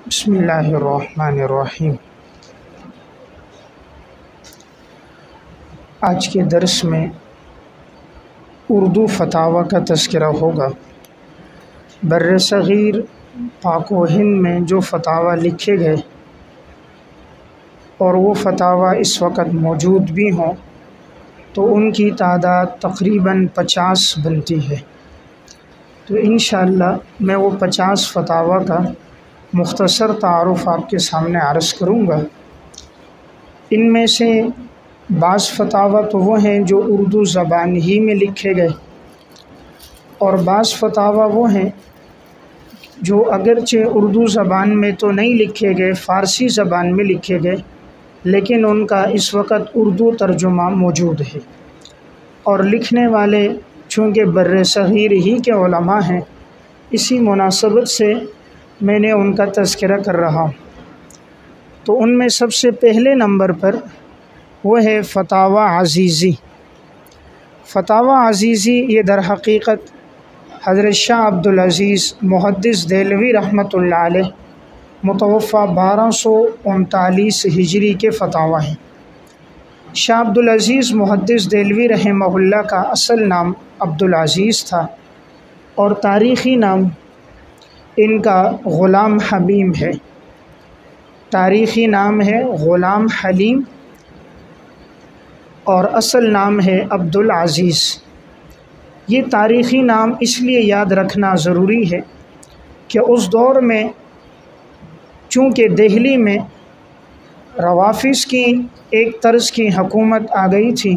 بسم اللہ الرحمن الرحیم۔ آج کے درس میں اردو فتاویٰ کا تذکرہ ہوگا۔ بر صغیر پاک و ہند میں جو فتاویٰ لکھے گئے اور وہ فتاویٰ اس وقت موجود بھی ہوں تو ان کی تعداد تقریباً 50 بنتی ہے۔ تو انشاءاللہ میں وہ 50 فتاویٰ کا مختصر تعارف آپ کے سامنے عرض کروں گا۔ ان میں سے بعض فتاویٰ تو وہ ہیں جو اردو زبان ہی میں لکھے گئے، اور بعض فتاویٰ وہ ہیں جو اگرچہ اردو زبان میں تو نہیں لکھے گئے، فارسی زبان میں لکھے گئے، لیکن ان کا اس وقت اردو ترجمہ موجود ہے، اور لکھنے والے چونکہ بر صغیر ہی کے علماء ہیں، اسی مناسبت سے میں نے ان کا تذکرہ کر رہا ہوں۔ تو ان میں سب سے پہلے نمبر پر وہ ہے فتاویٰ عزیزی۔ فتاویٰ عزیزی یہ در حقیقت حضرت شاہ عبدالعزیز محدث دہلوی رحمۃ اللہ علیہ متوفہ 1239 ہجری کے فتاویٰ ہیں۔ شاہ عبدالعزیز محدث دہلوی رحمہ اللہ کا اصل نام عبدالعزیز تھا، اور تاریخی نام ان کا غلام حلیم ہے۔ تاریخی نام ہے غلام حلیم، اور اصل نام ہے عبدالعزیز۔ یہ تاریخی نام اس لیے یاد رکھنا ضروری ہے کہ اس دور میں چونکہ دہلی میں روافظ کی ایک طرز کی حکومت آ گئی تھی،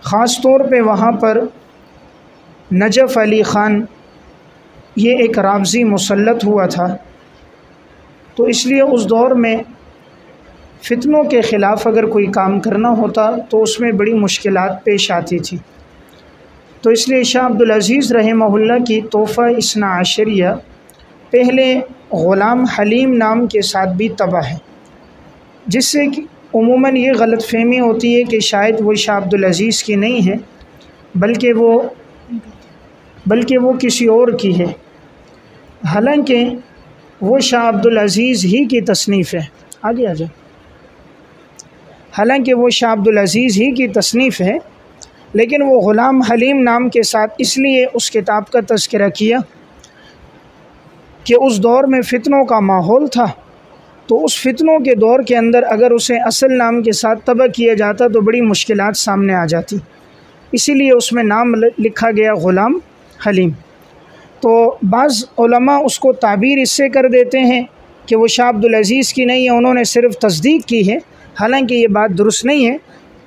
خاص طور پہ وہاں پر نجف علی خان یہ ایک رافضی مسلط ہوا تھا، تو اس لیے اس دور میں فتنوں کے خلاف اگر کوئی کام کرنا ہوتا تو اس میں بڑی مشکلات پیش آتی تھی۔ تو اس لیے شاہ عبدالعزیز رحمہ اللہ کی تحفہ اثنا عشریہ پہلے غلام حلیم نام کے ساتھ بھی طبع ہے، جس سے کہ عموماً یہ غلط فہمی ہوتی ہے کہ شاید وہ شاہ عبدالعزیز کی نہیں ہے، بلکہ وہ کسی اور کی ہے، حالانکہ وہ شاہ عبدالعزیز ہی کی تصنیف ہے۔ آگے آ جائے۔ حالانکہ وہ شاہ عبدالعزیز ہی کی تصنیف ہے، لیکن وہ غلام حلیم نام کے ساتھ اس لیے اس کتاب کا تذکرہ کیا کہ اس دور میں فتنوں کا ماحول تھا، تو اس فتنوں کے دور کے اندر اگر اسے اصل نام کے ساتھ طبع کیا جاتا تو بڑی مشکلات سامنے آ جاتی، اسی لیے اس میں نام لکھا گیا غلام حلیم۔ تو بعض علماء اس کو تعبیر اس سے کر دیتے ہیں کہ وہ شاہ عبدالعزیز کی نہیں ہے، انہوں نے صرف تصدیق کی ہے، حالانکہ یہ بات درست نہیں ہے۔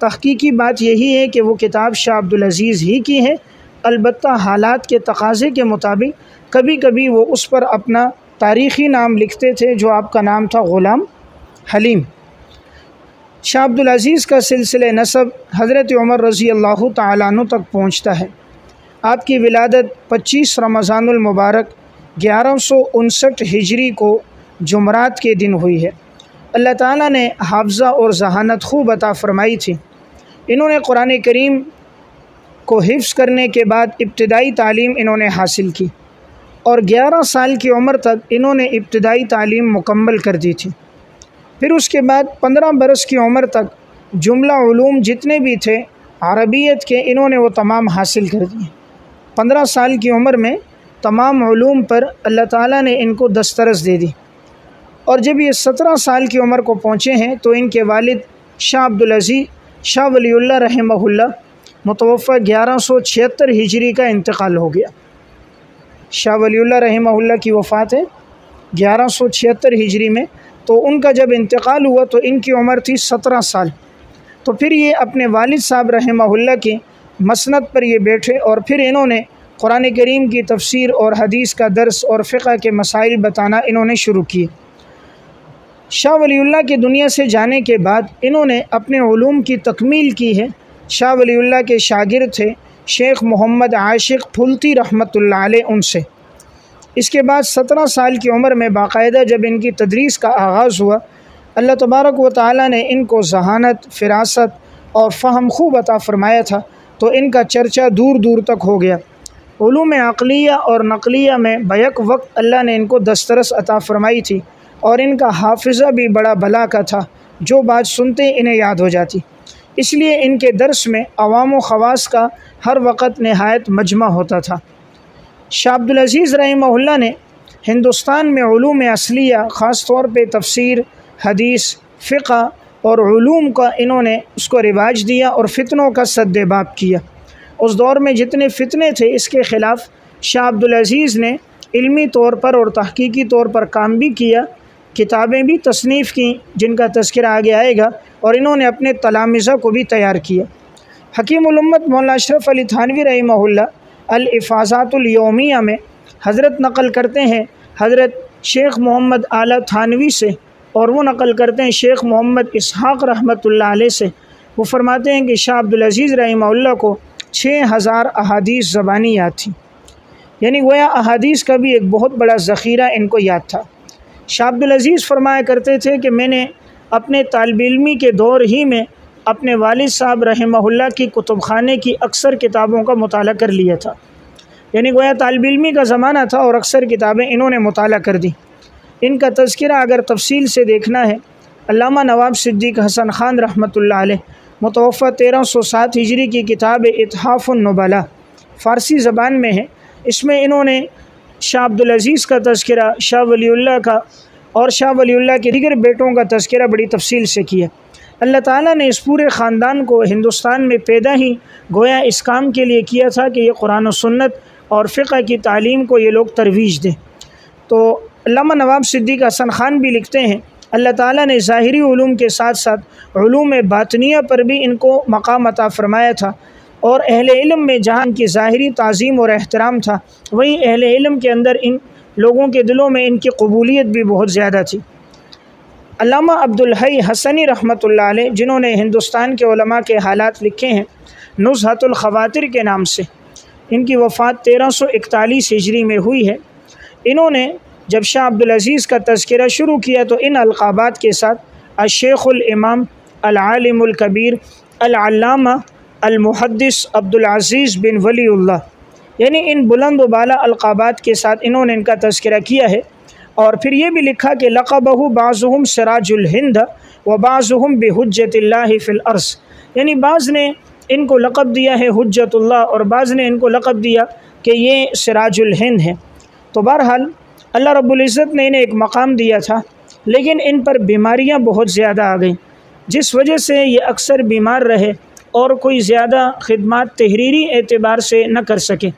تحقیقی بات یہی ہے کہ وہ کتاب شاہ عبدالعزیز ہی کی ہے، البتہ حالات کے تقاضے کے مطابق کبھی کبھی وہ اس پر اپنا تاریخی نام لکھتے تھے، جو آپ کا نام تھا غلام حلیم۔ شاہ عبدالعزیز کا سلسلہ نسب حضرت عمر رضی اللہ تعالیٰ عنہ تک پہنچتا ہے۔ آپ کی ولادت 25 رمضان المبارک 1159 ہجری کو جمعرات کے دن ہوئی ہے۔ اللہ تعالیٰ نے حافظہ اور ذہانت خوب عطا فرمائی تھی۔ انہوں نے قرآن کریم کو حفظ کرنے کے بعد ابتدائی تعلیم انہوں نے حاصل کی، اور 11 سال کی عمر تک انہوں نے ابتدائی تعلیم مکمل کر دی تھی۔ پھر اس کے بعد 15 برس کی عمر تک جملہ علوم جتنے بھی تھے عربیت کے انہوں نے وہ تمام حاصل کر دیے۔ 15 سال کی عمر میں تمام علوم پر اللہ تعالیٰ نے ان کو دسترس دے دی، اور جب یہ 17 سال کی عمر کو پہنچے ہیں تو ان کے والد شاہ عبدالعزیز شاہ ولی اللہ رحمہ اللہ متوفہ 1176 ہجری کا انتقال ہو گیا۔ شاہ ولی اللہ رحمہ اللہ کی وفات ہے 1176 ہجری میں، تو ان کا جب انتقال ہوا تو ان کی عمر تھی 17 سال۔ تو پھر یہ اپنے والد صاحب رحمہ اللہ کی مسند پر یہ بیٹھے، اور پھر انہوں نے قرآن کریم کی تفسیر اور حدیث کا درس اور فقہ کے مسائل بتانا انہوں نے شروع کیے۔ شاہ ولی اللہ کی دنیا سے جانے کے بعد انہوں نے اپنے علوم کی تکمیل کی ہے۔ شاہ ولی اللہ کے شاگرد تھے شیخ محمد عاشق پھلتی رحمۃ اللہ علیہ، ان سے اس کے بعد 17 سال کی عمر میں باقاعدہ جب ان کی تدریس کا آغاز ہوا، اللہ تبارک و تعالیٰ نے ان کو ذہانت، فراست اور فہم خوب عطا فرمایا تھا، تو ان کا چرچا دور دور تک ہو گیا۔ علوم عقلیہ اور نقلیہ میں بیک وقت اللہ نے ان کو دسترس عطا فرمائی تھی، اور ان کا حافظہ بھی بڑا بلا کا تھا، جو بات سنتے انہیں یاد ہو جاتی، اس لیے ان کے درس میں عوام و خواص کا ہر وقت نہایت مجمع ہوتا تھا۔ شاہ عبدالعزیز رحمہ اللہ نے ہندوستان میں علوم اصلیہ، خاص طور پہ تفسیر، حدیث، فقہ اور علوم کا انہوں نے اس کو رواج دیا اور فتنوں کا سد باب کیا۔ اس دور میں جتنے فتنے تھے اس کے خلاف شاہ عبدالعزیز نے علمی طور پر اور تحقیقی طور پر کام بھی کیا، کتابیں بھی تصنیف کیں جن کا تذکرہ آگے آئے گا، اور انہوں نے اپنے تلامذہ کو بھی تیار کیا۔ حکیم الامت مولانا اشرف علی تھانوی رحمہ اللہ الافاضات الیومیہ میں حضرت نقل کرتے ہیں حضرت شیخ محمد اعلیٰ تھانوی سے، اور وہ نقل کرتے ہیں شیخ محمد اسحاق رحمۃ اللہ علیہ سے۔ وہ فرماتے ہیں کہ شاہ عبدالعزیز رحمہ اللہ کو 6000 احادیث زبانی یاد تھیں، یعنی گویا احادیث کا بھی ایک بہت بڑا ذخیرہ ان کو یاد تھا۔ شاہ عبدالعزیز فرمایا کرتے تھے کہ میں نے اپنے طالب علمی کے دور ہی میں اپنے والد صاحب رحمہ اللہ کی کتب خانے کی اکثر کتابوں کا مطالعہ کر لیا تھا، یعنی گویا طالب علمی کا زمانہ تھا اور اکثر کتابیں انہوں نے مطالعہ کر دیں۔ ان کا تذکرہ اگر تفصیل سے دیکھنا ہے، علامہ نواب صدیق حسن خان رحمۃ اللہ علیہ متوفہ 1307 ہجری کی کتاب اتحاف النبلاء فارسی زبان میں ہے، اس میں انہوں نے شاہ عبدالعزیز کا تذکرہ، شاہ ولی اللہ کا اور شاہ ولی اللہ کے دیگر بیٹوں کا تذکرہ بڑی تفصیل سے کیا۔ اللہ تعالیٰ نے اس پورے خاندان کو ہندوستان میں پیدا ہی گویا اس کام کے لیے کیا تھا کہ یہ قرآن و سنت اور فقہ کی تعلیم کو یہ لوگ ترویج دیں۔ تو علامہ نواب صدیق حسن خان بھی لکھتے ہیں اللہ تعالیٰ نے ظاہری علوم کے ساتھ ساتھ علوم باطنیہ پر بھی ان کو مقام عطا فرمایا تھا، اور اہل علم میں جہاں ان کی ظاہری تعظیم اور احترام تھا، وہیں اہل علم کے اندر ان لوگوں کے دلوں میں ان کی قبولیت بھی بہت زیادہ تھی۔ علامہ عبدالحی حسنی رحمۃ اللہ علیہ، جنہوں نے ہندوستان کے علماء کے حالات لکھے ہیں نزہۃ الخواطر کے نام سے، ان کی وفات 1341 ہجری میں ہوئی ہے۔ انہوں نے جب شاہ عبدالعزیز کا تذکرہ شروع کیا تو ان القابات کے ساتھ الشیخ الامام العالم الکبیر العلامہ المحدث عبدالعزیز بن ولی اللہ، یعنی ان بلند و بالا القابات کے ساتھ انہوں نے ان کا تذکرہ کیا ہے، اور پھر یہ بھی لکھا کہ لقبہ بعضهم سراج الہند و بعضهم بحجت اللہ فی الارض، یعنی بعض نے ان کو لقب دیا ہے حجت اللہ اور بعض نے ان کو لقب دیا کہ یہ سراج الہند ہے۔ تو بہرحال اللہ رب العزت نے انہیں ایک مقام دیا تھا، لیکن ان پر بیماریاں بہت زیادہ آ گئیں، جس وجہ سے یہ اکثر بیمار رہے اور کوئی زیادہ خدمات تحریری اعتبار سے نہ کر سکے۔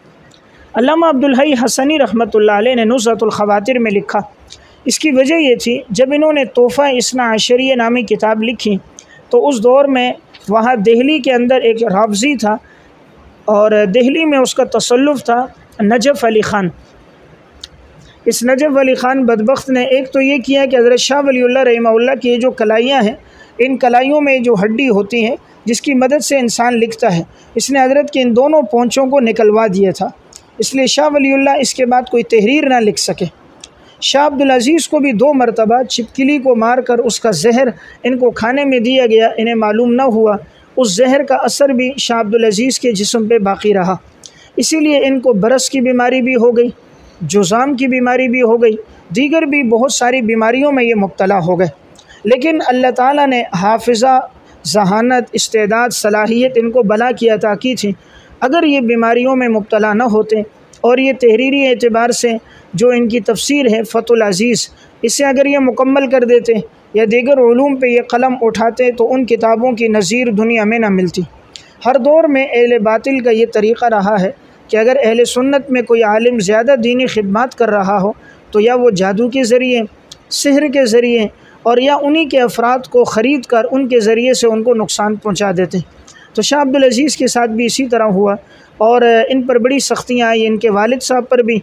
علامہ عبدالحی حسنی رحمۃ اللہ علیہ نے نزہۃ الخواطر میں لکھا، اس کی وجہ یہ تھی جب انہوں نے تحفہ اثنا عشریہ نامی کتاب لکھی تو اس دور میں وہاں دہلی کے اندر ایک رافضی تھا، اور دہلی میں اس کا تصلف تھا نجف علی خان۔ اس نجف علی خان بدبخت نے ایک تو یہ کیا کہ حضرت شاہ ولی اللہ رحمہ اللہ کی یہ جو کلائیاں ہیں، ان کلائیوں میں جو ہڈی ہوتی ہے جس کی مدد سے انسان لکھتا ہے، اس نے حضرت کے ان دونوں پونچھوں کو نکلوا دیا تھا، اس لیے شاہ ولی اللہ اس کے بعد کوئی تحریر نہ لکھ سکے۔ شاہ عبدالعزیز کو بھی 2 مرتبہ چھپکلی کو مار کر اس کا زہر ان کو کھانے میں دیا گیا، انہیں معلوم نہ ہوا، اس زہر کا اثر بھی شاہ عبدالعزیز کے جسم پہ باقی رہا، اسی لیے ان کو برس کی بیماری بھی ہو گئی، جذام کی بیماری بھی ہو گئی، دیگر بھی بہت ساری بیماریوں میں یہ مبتلا ہو گئے، لیکن اللہ تعالیٰ نے حافظہ، ذہانت، استعداد، صلاحیت ان کو بلا کی عطا کی تھی۔ اگر یہ بیماریوں میں مبتلا نہ ہوتے اور یہ تحریری اعتبار سے جو ان کی تفسیر ہے فتح العزیز، اسے اگر یہ مکمل کر دیتے یا دیگر علوم پہ یہ قلم اٹھاتے تو ان کتابوں کی نظیر دنیا میں نہ ملتی۔ ہر دور میں اہل باطل کا یہ طریقہ رہا ہے کہ اگر اہل سنت میں کوئی عالم زیادہ دینی خدمات کر رہا ہو تو یا وہ جادو کے ذریعے، سحر کے ذریعے، اور یا انہی کے افراد کو خرید کر ان کے ذریعے سے ان کو نقصان پہنچا دیتے۔ تو شاہ عبدالعزیز کے ساتھ بھی اسی طرح ہوا، اور ان پر بڑی سختیاں آئی، ان کے والد صاحب پر بھی۔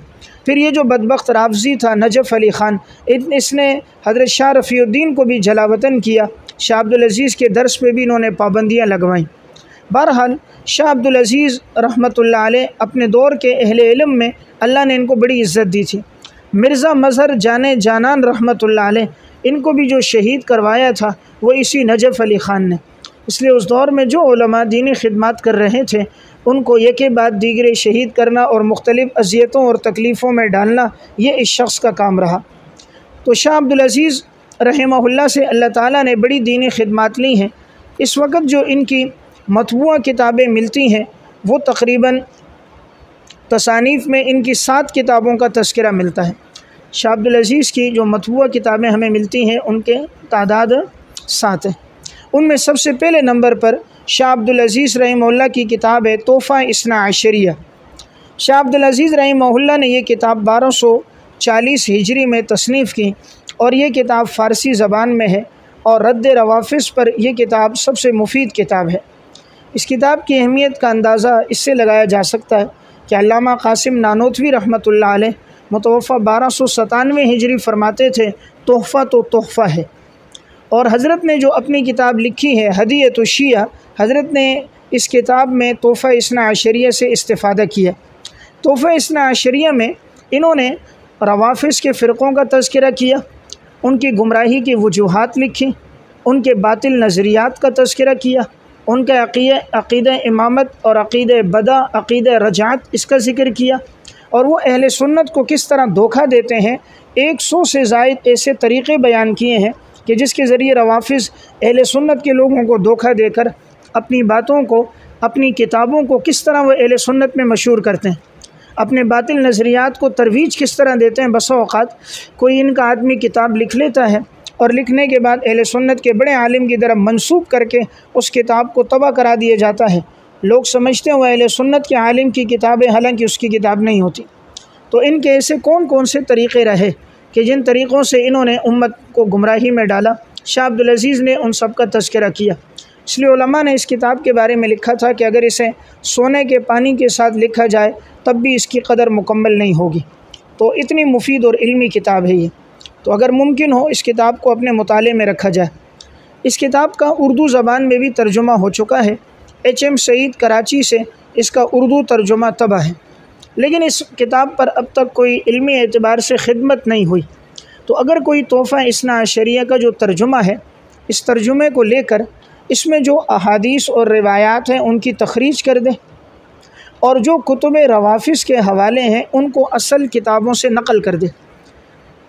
پھر یہ جو بدبخت رافضی تھا نجف علی خان، اس نے حضرت شاہ رفیع الدین کو بھی جلاوطن کیا، شاہ عبدالعزیز کے درس پہ بھی انہوں نے پابندیاں لگوائیں۔ بہرحال شاہ عبدالعزیز رحمۃ اللہ علیہ اپنے دور کے اہل علم میں اللہ نے ان کو بڑی عزت دی تھی۔ مرزا مظہر جانے جانان رحمۃ اللہ علیہ، ان کو بھی جو شہید کروایا تھا وہ اسی نجف علی خان نے، اس لیے اس دور میں جو علماء دینی خدمات کر رہے تھے ان کو یکے بعد دیگرے شہید کرنا اور مختلف اذیتوں اور تکلیفوں میں ڈالنا، یہ اس شخص کا کام رہا۔ تو شاہ عبدالعزیز رحمہ سے اللہ تعالیٰ نے بڑی دینی خدمات لی ہیں۔ اس وقت جو ان کی مطبوعہ کتابیں ملتی ہیں وہ تقریباً تصانیف میں ان کی 7 کتابوں کا تذکرہ ملتا ہے۔ شاہ عبدالعزیز کی جو مطبوعہ کتابیں ہمیں ملتی ہیں ان کے تعداد 7 ہیں۔ ان میں سب سے پہلے نمبر پر شاہ عبدالعزیز رحمہ اللہ کی کتاب ہے تحفہ اثنا عشریہ۔ شاہ عبدالعزیز رحمہ اللہ نے یہ کتاب 1240 ہجری میں تصنیف کی اور یہ کتاب فارسی زبان میں ہے، اور رد روافظ پر یہ کتاب سب سے مفید کتاب ہے۔ اس کتاب کی اہمیت کا اندازہ اس سے لگایا جا سکتا ہے کہ علامہ قاسم نانوتوی رحمۃ اللہ علیہ متوفہ 1297 ہجری فرماتے تھے تحفہ تو تحفہ ہے، اور حضرت نے جو اپنی کتاب لکھی ہے ہدیۃ الشیعہ، حضرت نے اس کتاب میں تحفہ اثنا عشریہ سے استفادہ کیا۔ تحفہ اثنا عشریہ میں انہوں نے روافظ کے فرقوں کا تذکرہ کیا، ان کی گمراہی کی وجوہات لکھی، ان کے باطل نظریات کا تذکرہ کیا، ان کا عقیدہ امامت اور عقیدہ بدع، عقیدہ رجعت اس کا ذکر کیا، اور وہ اہل سنت کو کس طرح دھوکہ دیتے ہیں۔ 100 سے زائد ایسے طریقے بیان کیے ہیں کہ جس کے ذریعے روافظ اہل سنت کے لوگوں کو دھوکہ دے کر اپنی باتوں کو، اپنی کتابوں کو کس طرح وہ اہل سنت میں مشہور کرتے ہیں، اپنے باطل نظریات کو ترویج کس طرح دیتے ہیں۔ بسا اوقات کوئی ان کا آدمی کتاب لکھ لیتا ہے اور لکھنے کے بعد اہل سنت کے بڑے عالم کی طرف منسوب کر کے اس کتاب کو تباہ کرا دیا جاتا ہے۔ لوگ سمجھتے ہیں وہ اہل سنت کے عالم کی کتاب ہے، حالانکہ اس کی کتاب نہیں ہوتی۔ تو ان کے ایسے کون کون سے طریقے رہے کہ جن طریقوں سے انہوں نے امت کو گمراہی میں ڈالا، شاہ عبدالعزیز نے ان سب کا تذکرہ کیا۔ اس لیے علماء نے اس کتاب کے بارے میں لکھا تھا کہ اگر اسے سونے کے پانی کے ساتھ لکھا جائے تب بھی اس کی قدر مکمل نہیں ہوگی۔ تو اتنی مفید اور علمی کتاب ہے یہ، تو اگر ممکن ہو اس کتاب کو اپنے مطالعے میں رکھا جائے۔ اس کتاب کا اردو زبان میں بھی ترجمہ ہو چکا ہے، HM سعید کراچی سے اس کا اردو ترجمہ طبع ہے، لیکن اس کتاب پر اب تک کوئی علمی اعتبار سے خدمت نہیں ہوئی۔ تو اگر کوئی تحفہ اثنا عشریہ کا جو ترجمہ ہے، اس ترجمے کو لے کر اس میں جو احادیث اور روایات ہیں ان کی تخریج کر دیں، اور جو کتب روافظ کے حوالے ہیں ان کو اصل کتابوں سے نقل کر دے۔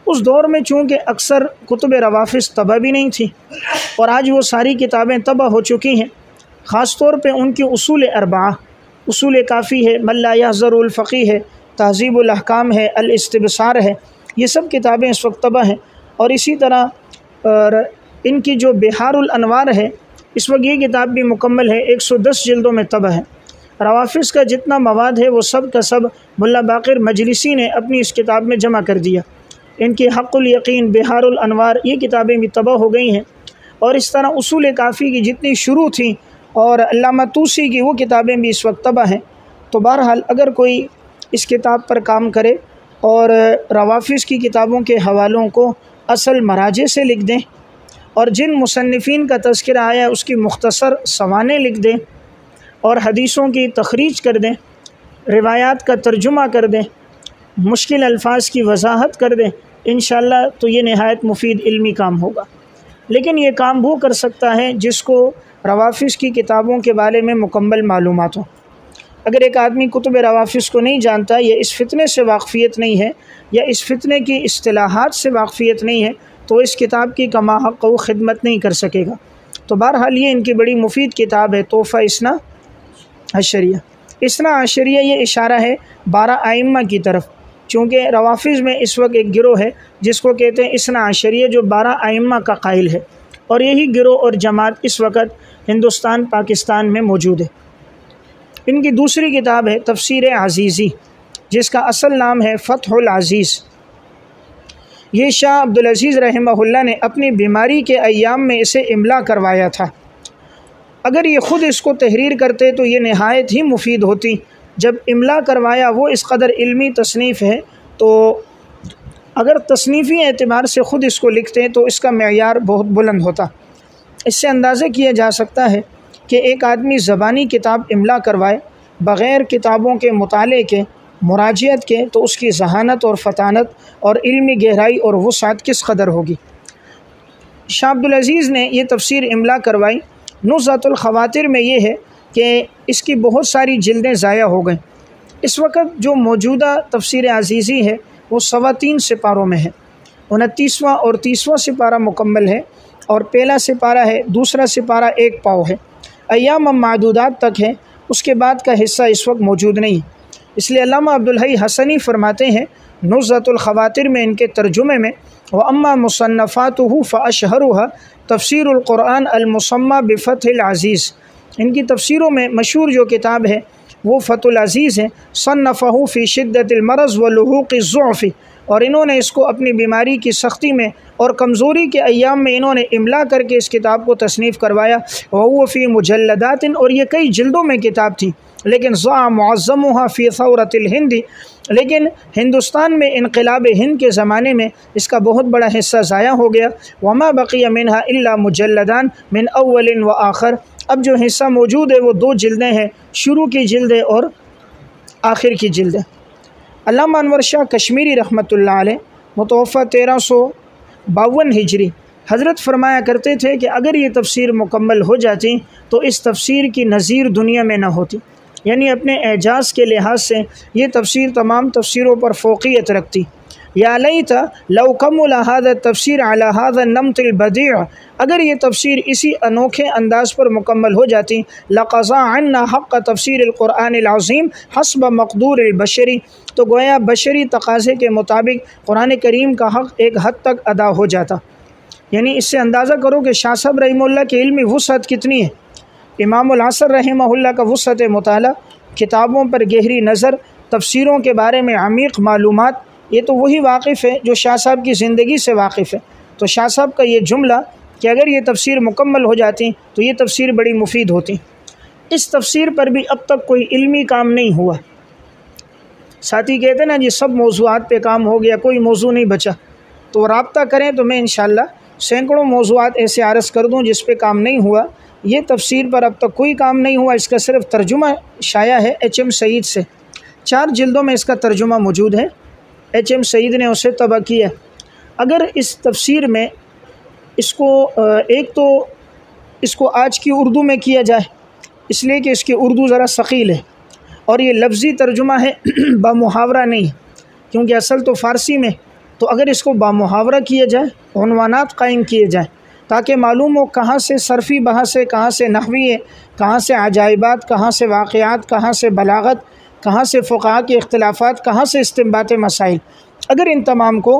اس دور میں چونکہ اکثر کتب روافظ طبع بھی نہیں تھیں، اور آج وہ ساری کتابیں طبع ہو چکی ہیں، خاص طور پہ ان کی اصول 4، اصول کافی ہے، من لا یحذر الفقی ہے، تہذیب الاحکام ہے، الاستبصار ہے، یہ سب کتابیں اس وقت طبع ہیں۔ اور اسی طرح ان کی جو بحار الانوار ہے، اس وقت یہ کتاب بھی مکمل ہے، 110 جلدوں میں طبع ہے۔ روافظ کا جتنا مواد ہے وہ سب کا سب ملا باقر مجلسی نے اپنی اس کتاب میں جمع کر دیا۔ ان کی حق الیقین، بحار الانوار، یہ کتابیں بھی طبع ہو گئی ہیں، اور اس طرح اصول کافی کی جتنی شروع تھیں اور علامہ طوسی کی وہ کتابیں بھی اس وقت طبع ہیں۔ تو بہرحال اگر کوئی اس کتاب پر کام کرے اور روافظ کی کتابوں کے حوالوں کو اصل مراجع سے لکھ دیں، اور جن مصنفین کا تذکرہ آیا ہے اس کی مختصر سوانح لکھ دیں، اور حدیثوں کی تخریج کر دیں، روایات کا ترجمہ کر دیں، مشکل الفاظ کی وضاحت کر دیں، انشاءاللہ تو یہ نہایت مفید علمی کام ہوگا۔ لیکن یہ کام وہ کر سکتا ہے جس کو روافظ کی کتابوں کے بارے میں مکمل معلومات ہوں۔ اگر ایک آدمی کتب روافظ کو نہیں جانتا، یا اس فتنے سے واقفیت نہیں ہے، یا اس فتنے کی اصطلاحات سے واقفیت نہیں ہے، تو اس کتاب کی کما حق وہ خدمت نہیں کر سکے گا۔ تو بہرحال یہ ان کی بڑی مفید کتاب ہے تحفہ اثنا عشریہ۔ اثنا عشریہ یہ اشارہ ہے 12 ائمہ کی طرف، چونکہ روافظ میں اس وقت ایک گروہ ہے جس کو کہتے ہیں اثنا عشریہ، جو 12 ائمہ کا قائل ہے، اور یہی گروہ اور جماعت اس وقت ہندوستان پاکستان میں موجود ہے۔ ان کی دوسری کتاب ہے تفسیر عزیزی، جس کا اصل نام ہے فتح العزیز۔ یہ شاہ عبدالعزیز رحمہ اللہ نے اپنی بیماری کے ایام میں اسے املا کروایا تھا۔ اگر یہ خود اس کو تحریر کرتے تو یہ نہایت ہی مفید ہوتی۔ جب املا کروایا، وہ اس قدر علمی تصنیف ہے، تو اگر تصنیفی اعتبار سے خود اس کو لکھتے تو اس کا معیار بہت بلند ہوتا۔ اس سے اندازہ کیا جا سکتا ہے کہ ایک آدمی زبانی کتاب املا کروائے بغیر کتابوں کے مطالعے کے، مراجعت کے، تو اس کی ذہانت اور فطانت اور علمی گہرائی اور وسعت کس قدر ہوگی۔ شاہ عبدالعزیز نے یہ تفسیر املا کروائی۔ نزہۃ الخواطر میں یہ ہے کہ اس کی بہت ساری جلدیں ضائع ہو گئیں۔ اس وقت جو موجودہ تفسیر عزیزی ہے وہ 3.25 سپاروں میں ہے، 29واں اور 30واں سپارہ مکمل ہے، اور پہلا سپارہ ہے، دوسرا سپارہ 1 پاؤ ہے، ایام معدودات تک ہے، اس کے بعد کا حصہ اس وقت موجود نہیں ہے۔ اس لیے علامہ عبدالحی حسنی فرماتے ہیں نزہۃ الخواطر میں ان کے ترجمے میں، وَأَمَّا مُصَنَّفَاتُهُ فَأَشْهَرُهَا تفسیر القرآن المسمى بفتح العزیز، ان کی تفسیروں میں مشہور جو کتاب ہے وہ فتح العزیز ہے، صنفہ فی شدت المرض ولحوق الضعف، اور انہوں نے اس کو اپنی بیماری کی سختی میں اور کمزوری کے ایام میں انہوں نے املا کر کے اس کتاب کو تصنیف کروایا، وهو فی مجلدات، اور یہ کئی جلدوں میں کتاب تھی، لیکن ضاع معظمها فی ثورۃ الہند، لیکن ہندوستان میں انقلاب ہند کے زمانے میں اس کا بہت بڑا حصہ ضائع ہو گیا، وما بقی منها الا مجلدان من اول و آخر، اب جو حصہ موجود ہے وہ 2 جلدیں ہیں، شروع کی جلد ہے اور آخر کی جلد ہے۔ علامہ انور شاہ کشمیری رحمۃ اللہ علیہ متوفی 1352 ہجری حضرت فرمایا کرتے تھے کہ اگر یہ تفسیر مکمل ہو جاتی تو اس تفسیر کی نظیر دنیا میں نہ ہوتی، یعنی اپنے اعجاز کے لحاظ سے یہ تفسیر تمام تفسیروں پر فوقیت رکھتی۔ یا لیت لو کمل هذا التفسیر علی هذا النمط البدیع، اگر یہ تفسیر اسی انوکھے انداز پر مکمل ہو جاتی، لقضى عنا حق تفسیر القرآن العظیم حسب مقدور البشری، تو گویا بشری تقاضے کے مطابق قرآن کریم کا حق ایک حد تک ادا ہو جاتا۔ یعنی اس سے اندازہ کرو کہ شاہ صاحب رحمہ اللہ کی علمی وسعت کتنی ہے، امام العصر رحمہ اللہ کا وسعت مطالعہ، کتابوں پر گہری نظر، تفسیروں کے بارے میں عمیق معلومات، یہ تو وہی واقف ہے جو شاہ صاحب کی زندگی سے واقف ہے۔ تو شاہ صاحب کا یہ جملہ کہ اگر یہ تفسیر مکمل ہو جاتی تو یہ تفسیر بڑی مفید ہوتی۔ اس تفسیر پر بھی اب تک کوئی علمی کام نہیں ہوا۔ ساتھی کہتے ہیں نا جی سب موضوعات پہ کام ہو گیا، کوئی موضوع نہیں بچا، تو رابطہ کریں تو میں انشاءاللہ سینکڑوں موضوعات ایسے عرض کر دوں جس پہ کام نہیں ہوا۔ یہ تفسیر پر اب تک کوئی کام نہیں ہوا، اس کا صرف ترجمہ شائع ہے HM سعید سے، 4 جلدوں میں اس کا ترجمہ موجود ہے، HM سعید نے اسے طبع کیا۔ اگر اس تفسیر میں اس کو ایک تو اس کو آج کی اردو میں کیا جائے، اس لیے کہ اس کی اردو ذرا ثقیل ہے، اور یہ لفظی ترجمہ ہے بامحاورہ نہیں، کیونکہ اصل تو فارسی میں، تو اگر اس کو بامحاورہ کیا جائے، عنوانات قائم کیے جائیں تاکہ معلوم ہو کہاں سے صرفی بحث ہے، کہاں سے نحوی ہے، کہاں سے عجائبات، کہاں سے واقعات، کہاں سے بلاغت، کہاں سے فقہاء کے اختلافات، کہاں سے استنباط مسائل، اگر ان تمام کو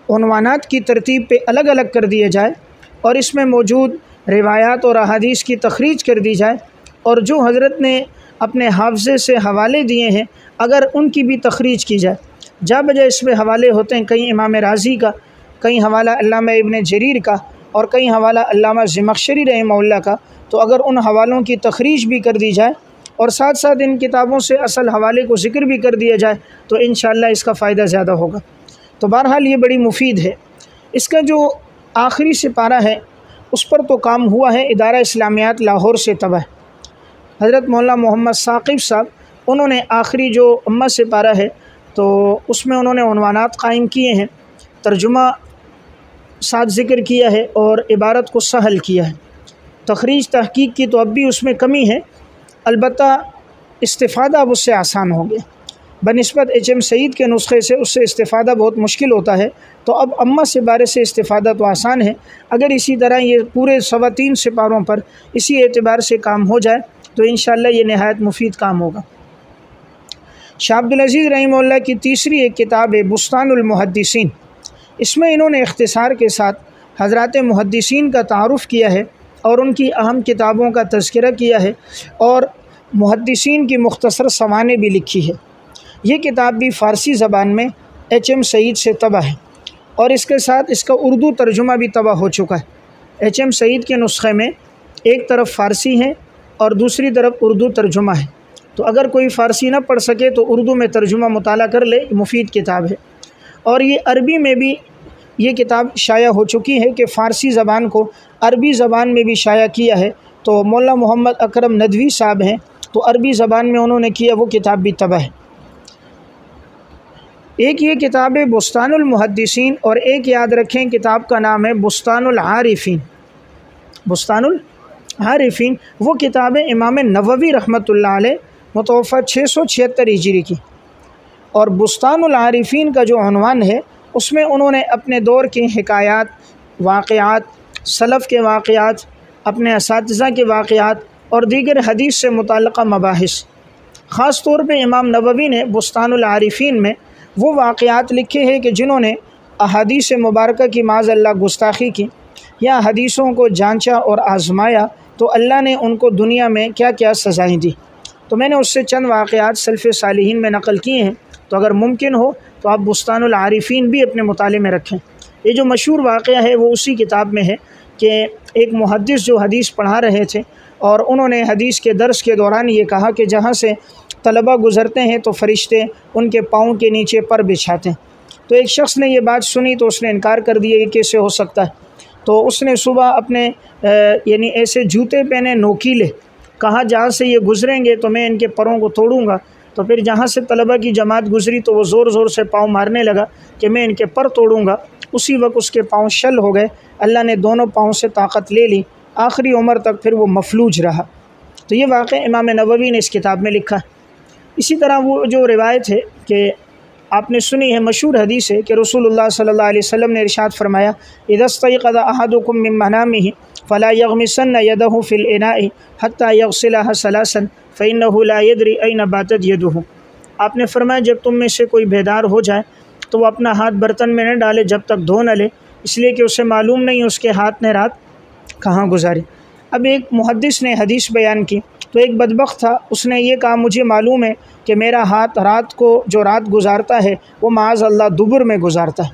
عنوانات کی ترتیب پہ الگ الگ کر دیا جائے اور اس میں موجود روایات اور احادیث کی تخریج کر دی جائے، اور جو حضرت نے اپنے حافظے سے حوالے دیے ہیں اگر ان کی بھی تخریج کی جائے، جا بجا اس میں حوالے ہوتے ہیں کہیں امام رازی کا، کہیں حوالہ علامہ ابن جریر کا، اور کہیں حوالہ علامہ زمخشری رحمہ اللہ کا، تو اگر ان حوالوں کی تخریج بھی کر دی جائے اور ساتھ ساتھ ان کتابوں سے اصل حوالے کو ذکر بھی کر دیا جائے تو انشاءاللہ اس کا فائدہ زیادہ ہوگا۔ تو بہرحال یہ بڑی مفید ہے۔ اس کا جو آخری سپارہ ہے اس پر تو کام ہوا ہے، ادارہ اسلامیات لاہور سے طبع ہے، حضرت مولانا محمد ثاقب صاحب، انہوں نے آخری جو امہ سپارہ ہے تو اس میں انہوں نے عنوانات قائم کیے ہیں، ترجمہ ساتھ ذکر کیا ہے اور عبارت کو سہل کیا ہے۔ تخریج تحقیق کی تو اب بھی اس میں کمی ہے، البتہ استفادہ اب اس سے آسان ہو گیا بنسبت HM سعید کے نسخے سے، اس سے استفادہ بہت مشکل ہوتا ہے، تو اب امہ سپارے سے استفادہ تو آسان ہے۔ اگر اسی طرح یہ پورے 3.25 سپاروں پر اسی اعتبار سے کام ہو جائے تو انشاءاللہ یہ نہایت مفید کام ہوگا۔ شاہ عبدالعزیز رحمہ اللہ کی تیسری ایک کتاب ہے بستان المحدثین، اس میں انہوں نے اختصار کے ساتھ حضرات محدثین کا تعارف کیا ہے اور ان کی اہم کتابوں کا تذکرہ کیا ہے، اور محدثین کی مختصر سوانح بھی لکھی ہے۔ یہ کتاب بھی فارسی زبان میں HM سعید سے طبع ہے، اور اس کے ساتھ اس کا اردو ترجمہ بھی طبع ہو چکا ہے۔ HM سعید کے نسخے میں ایک طرف فارسی ہے اور دوسری طرف اردو ترجمہ ہے، تو اگر کوئی فارسی نہ پڑھ سکے تو اردو میں ترجمہ مطالعہ کر لے، مفید کتاب ہے۔ اور یہ عربی میں بھی یہ کتاب شائع ہو چکی ہے کہ فارسی زبان کو عربی زبان میں بھی شائع کیا ہے، تو مولانا محمد اکرم ندوی صاحب ہیں تو عربی زبان میں انہوں نے کیا، وہ کتاب بھی طبع ہے۔ ایک یہ کتاب ہے بستان المحدثین، اور ایک یاد رکھیں کتاب کا نام ہے بستان العارفین۔ بستان العارفین وہ کتاب ہے امام نووی رحمۃ اللہ علیہ متوفی 676 ہجری کی، اور بستان العارفین کا جو عنوان ہے اس میں انہوں نے اپنے دور کی حکایات، واقعات، سلف کے واقعات، اپنے اساتذہ کے واقعات اور دیگر حدیث سے متعلقہ مباحث، خاص طور پہ امام نووی نے بستان العارفین میں وہ واقعات لکھے ہیں کہ جنہوں نے احادیث مبارکہ کی معاذ اللہ گستاخی کی یا حدیثوں کو جانچا اور آزمایا تو اللہ نے ان کو دنیا میں کیا کیا سزائیں دی۔ تو میں نے اس سے چند واقعات سلف صالحین میں نقل کیے ہیں، تو اگر ممکن ہو تو آپ بستان العارفین بھی اپنے مطالعے میں رکھیں۔ یہ جو مشہور واقعہ ہے وہ اسی کتاب میں ہے کہ ایک محدث جو حدیث پڑھا رہے تھے اور انہوں نے حدیث کے درس کے دوران یہ کہا کہ جہاں سے طلبہ گزرتے ہیں تو فرشتے ان کے پاؤں کے نیچے پر بچھاتے ہیں۔ تو ایک شخص نے یہ بات سنی تو اس نے انکار کر دیا، یہ کیسے ہو سکتا ہے؟ تو اس نے صبح اپنے یعنی ایسے جوتے پہنے نوکیلے، کہا جہاں سے یہ گزریں گے تو میں ان کے پروں کو توڑوں گا۔ تو پھر جہاں سے طلبہ کی جماعت گزری تو وہ زور زور سے پاؤں مارنے لگا کہ میں ان کے پر توڑوں گا۔ اسی وقت اس کے پاؤں شل ہو گئے، اللہ نے دونوں پاؤں سے طاقت لے لی، آخری عمر تک پھر وہ مفلوج رہا۔ تو یہ واقعہ امام نووی نے اس کتاب میں لکھا ہے۔ اسی طرح وہ جو روایت ہے کہ آپ نے سنی ہے، مشہور حدیث ہے کہ رسول اللہ صلی اللہ علیہ وسلم نے ارشاد فرمایا، اذا استيقظ احدكم من منامه فلا يغمسن يده في الاناء حتى يغسلها ثلاثا فانه لا يدري اين باتت يده۔ آپ نے فرمایا جب تم میں سے کوئی بیدار ہو جائے تو وہ اپنا ہاتھ برتن میں نہ ڈالے جب تک دھو نہ لے، اس لیے کہ اسے معلوم نہیں اس کے ہاتھ نے رات کہاں گزاری۔ اب ایک محدث نے حدیث بیان کی تو ایک بدبخت تھا، اس نے یہ کہا مجھے معلوم ہے کہ میرا ہاتھ رات کو جو رات گزارتا ہے وہ معاذ اللہ دبر میں گزارتا ہے،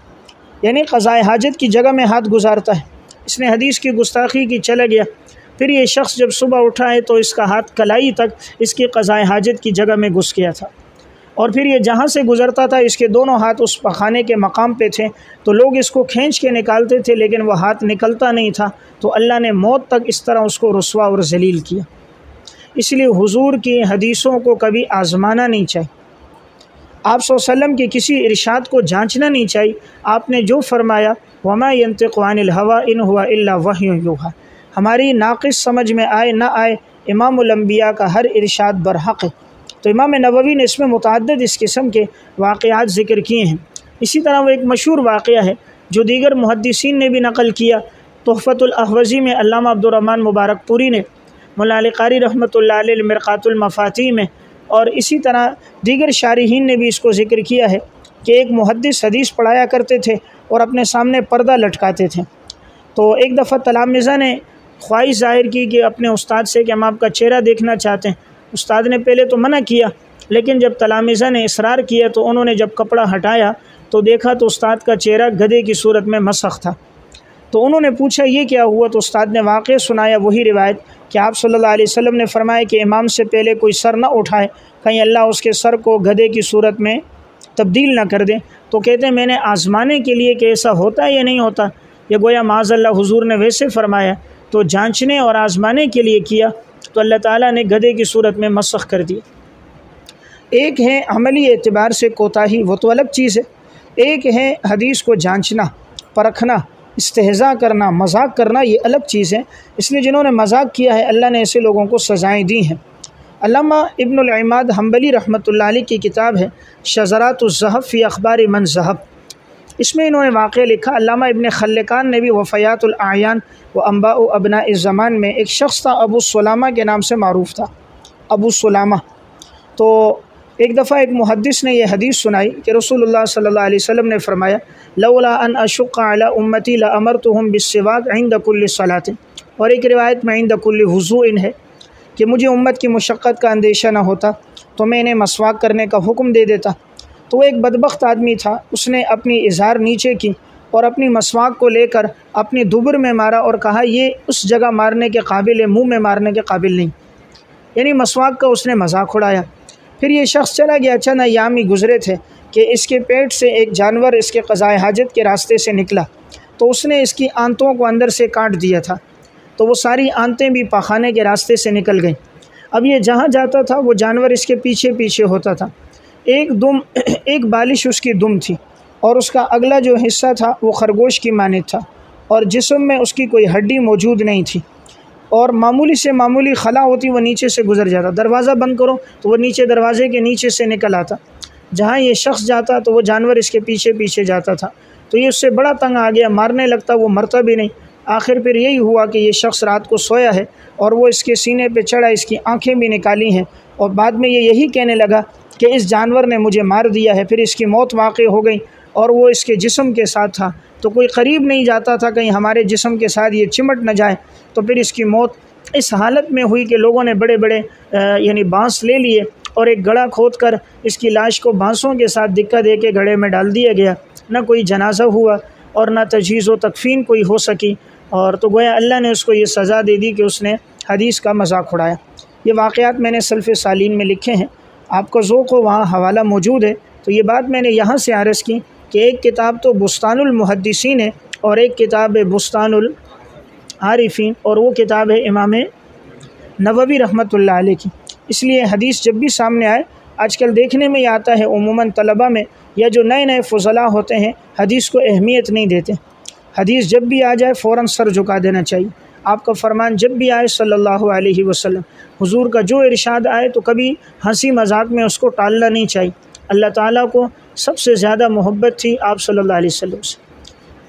یعنی قضائے حاجت کی جگہ میں ہاتھ گزارتا ہے۔ اس نے حدیث کی گستاخی کی، چلا گیا۔ پھر یہ شخص جب صبح اٹھا ہے تو اس کا ہاتھ کلائی تک اس کی قضائے حاجت کی جگہ میں گھس گیا تھا، اور پھر یہ جہاں سے گزرتا تھا اس کے دونوں ہاتھ اس پخانے کے مقام پہ تھے، تو لوگ اس کو کھینچ کے نکالتے تھے لیکن وہ ہاتھ نکلتا نہیں تھا، تو اللہ نے موت تک اس طرح اس کو رسوا اور ذلیل کیا۔ اس لیے حضور کی حدیثوں کو کبھی آزمانا نہیں چاہیے، آپ صلی اللہ علیہ وسلم کے کسی ارشاد کو جانچنا نہیں چاہیے۔ آپ نے جو فرمایا وما ينطق عن الهوى ان هو الا وحی یوحی، ہماری ناقص سمجھ میں آئے نہ آئے امام الانبیاء کا ہر ارشاد برحق ہے۔ تو امام نووی نے اس میں متعدد اس قسم کے واقعات ذکر کیے ہیں۔ اسی طرح وہ ایک مشہور واقعہ ہے جو دیگر محدثین نے بھی نقل کیا۔ تحفۃ الاحوذی میں علامہ عبدالرحمن مبارک پوری نے، مولا علی قاری رحمۃ اللہ علیہ مرقات المفاتیح میں، اور اسی طرح دیگر شارحین نے بھی اس کو ذکر کیا ہے کہ ایک محدث حدیث پڑھایا کرتے تھے اور اپنے سامنے پردہ لٹکاتے تھے۔ تو ایک دفعہ تلامذہ نے خواہش ظاہر کی کہ اپنے استاد سے کہ ہم آپ کا چہرہ دیکھنا چاہتے ہیں۔ استاد نے پہلے تو منع کیا، لیکن جب تلامذہ نے اصرار کیا تو انہوں نے جب کپڑا ہٹایا تو دیکھا تو استاد کا چہرہ گدھے کی صورت میں مسخ تھا۔ تو انہوں نے پوچھا یہ کیا ہوا، تو استاد نے واقعہ سنایا، وہی روایت کہ آپ صلی اللہ علیہ وسلم نے فرمایا کہ امام سے پہلے کوئی سر نہ اٹھائے، کہیں اللہ اس کے سر کو گدھے کی صورت میں تبدیل نہ کر دے۔ تو کہتے ہیں میں نے آزمانے کے لیے کہ ایسا ہوتا ہے یا نہیں ہوتا، یہ گویا معاذ اللہ حضور نے ویسے فرمایا، تو جانچنے اور آزمانے کے لیے کیا تو اللہ تعالیٰ نے گدھے کی صورت میں مسخ کر دی۔ ایک ہے عملی اعتبار سے کوتاہی، وہ تو الگ چیز ہے، ایک ہے حدیث کو جانچنا، پرکھنا، استہزاء کرنا، مذاق کرنا، یہ الگ چیز ہے۔ اس لیے جنہوں نے مذاق کیا ہے اللہ نے ایسے لوگوں کو سزائیں دی ہیں۔ علامہ ابن العماد حنبلی رحمۃ اللہ علیہ کی کتاب ہے شذرات الذہب فی اخبار من ذہب، اس میں انہوں نے واقعہ لکھا۔ علامہ ابن خلکان نے بھی وفیات الاعیان و انباء ابناء الزمان میں ایک شخص تھا ابو سلامہ کے نام سے معروف تھا، ابو سلامہ۔ تو ایک دفعہ ایک محدث نے یہ حدیث سنائی کہ رسول اللہ صلی اللہ علیہ وسلم نے فرمایا لولا ان اشق علی امتی لامرتهم بالسواک عند کل صلاۃ، اور ایک روایت میں عند کل وضوء ہے کہ مجھے امت کی مشقت کا اندیشہ نہ ہوتا تو میں انہیں مسواک کرنے کا حکم دے دیتا۔ تو وہ ایک بدبخت آدمی تھا، اس نے اپنی اظہار نیچے کی اور اپنی مسواک کو لے کر اپنی دبر میں مارا اور کہا یہ اس جگہ مارنے کے قابل ہے، منہ میں مارنے کے قابل نہیں، یعنی مسواک کا اس نے مذاق اڑایا۔ پھر یہ شخص چلا گیا، چند ایام ہی گزرے تھے کہ اس کے پیٹ سے ایک جانور اس کے قضائے حاجت کے راستے سے نکلا، تو اس نے اس کی آنتوں کو اندر سے کاٹ دیا تھا، تو وہ ساری آنتیں بھی پاخانے کے راستے سے نکل گئیں۔ اب یہ جہاں جاتا تھا وہ جانور اس کے پیچھے پیچھے ہوتا تھا۔ ایک بالش اس کی دم تھی اور اس کا اگلا جو حصہ تھا وہ خرگوش کی مانند تھا، اور جسم میں اس کی کوئی ہڈی موجود نہیں تھی، اور معمولی سے معمولی خلا ہوتی وہ نیچے سے گزر جاتا، دروازہ بند کرو تو وہ نیچے دروازے کے نیچے سے نکل آتا، جہاں یہ شخص جاتا تو وہ جانور اس کے پیچھے پیچھے جاتا تھا۔ تو یہ اس سے بڑا تنگ آ گیا، مارنے لگتا، وہ مرتا بھی نہیں۔ آخر پھر یہی ہوا کہ یہ شخص رات کو سویا ہے اور وہ اس کے سینے پہ چڑھا، اس کی آنکھیں بھی نکالی ہیں، اور بعد میں یہ یہی کہنے لگا کہ اس جانور نے مجھے مار دیا ہے۔ پھر اس کی موت واقع ہو گئی اور وہ اس کے جسم کے ساتھ تھا، تو کوئی قریب نہیں جاتا تھا کہیں ہمارے جسم کے ساتھ یہ چمٹ نہ جائے۔ تو پھر اس کی موت اس حالت میں ہوئی کہ لوگوں نے بڑے بڑے یعنی بانس لے لیے اور ایک گڑھا کھود کر اس کی لاش کو بانسوں کے ساتھ دھکا دے کے گڑھے میں ڈال دیا گیا۔ نہ کوئی جنازہ ہوا اور نہ تجہیز و تکفین کوئی ہو سکی، اور تو گویا اللہ نے اس کو یہ سزا دے دی کہ اس نے حدیث کا مذاق اڑایا۔ یہ واقعات میں نے سلف صالحین میں لکھے ہیں، آپ کو ذوق ہو وہاں حوالہ موجود ہے۔ تو یہ بات میں نے یہاں سے عرض کی کہ ایک کتاب تو بستان المحدثین ہے اور ایک کتاب ہے بستان العارفین، اور وہ کتاب ہے امام نووی رحمۃ اللہ علیہ کی۔ اس لیے حدیث جب بھی سامنے آئے، آج کل دیکھنے میں یہ آتا ہے عموماً طلبہ میں یا جو نئے نئے فضلاء ہوتے ہیں حدیث کو اہمیت نہیں دیتے۔ حدیث جب بھی آ جائے فوراً سر جھکا دینا چاہیے۔ آپ کا فرمان جب بھی آئے صلی اللہ علیہ وسلم، حضور کا جو ارشاد آئے تو کبھی ہنسی مذاق میں اس کو ٹالنا نہیں چاہیے۔ اللہ تعالیٰ کو سب سے زیادہ محبت تھی آپ صلی اللہ علیہ وسلم سے،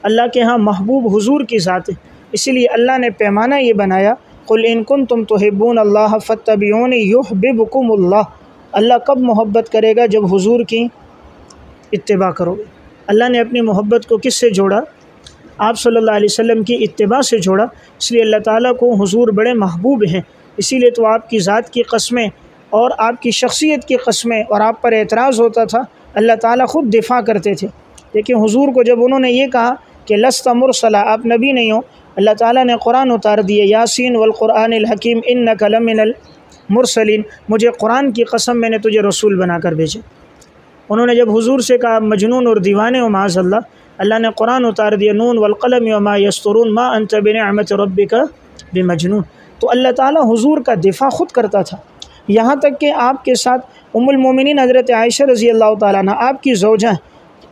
اللہ کے ہاں محبوب حضور کی ذات ہے، اسی لیے اللہ نے پیمانہ یہ بنایا، قل ان کنتم تحبون اللہ فاتبعونی یحببکم اللہ۔ اللہ کب محبت کرے گا؟ جب حضور کی اتباع کرو گے۔ اللہ نے اپنی محبت کو کس سے جوڑا؟ آپ صلی اللہ علیہ وسلم کی اتباع سے جوڑا، اس لیے اللہ تعالیٰ کو حضور بڑے محبوب ہیں، اسی لیے تو آپ کی ذات کی قسمیں اور آپ کی شخصیت کی قسمیں اور آپ پر اعتراض ہوتا تھا، اللہ تعالیٰ خود دفاع کرتے تھے۔ لیکن حضور کو جب انہوں نے یہ کہا کہ لست مرسلا، آپ نبی نہیں ہو، اللہ تعالیٰ نے قرآن اتار دیے، یاسین والقرآن الحکیم انک لمن المرسلین، مجھے قرآن کی قسم میں نے تجھے رسول بنا کر بھیجا۔ انہوں نے جب حضور سے کہا مجنون اور دیوانے ہو معاذ اللہ، اللہ نے قرآن اتار دیا، نون والقلم وما یسطرون ما انت بنعمت ربک بمجنون۔ تو اللہ تعالیٰ حضور کا دفاع خود کرتا تھا، یہاں تک کہ آپ کے ساتھ ام المومنین حضرت عائشہ رضی اللہ تعالیٰ عنہ آپ کی زوجہ ہیں،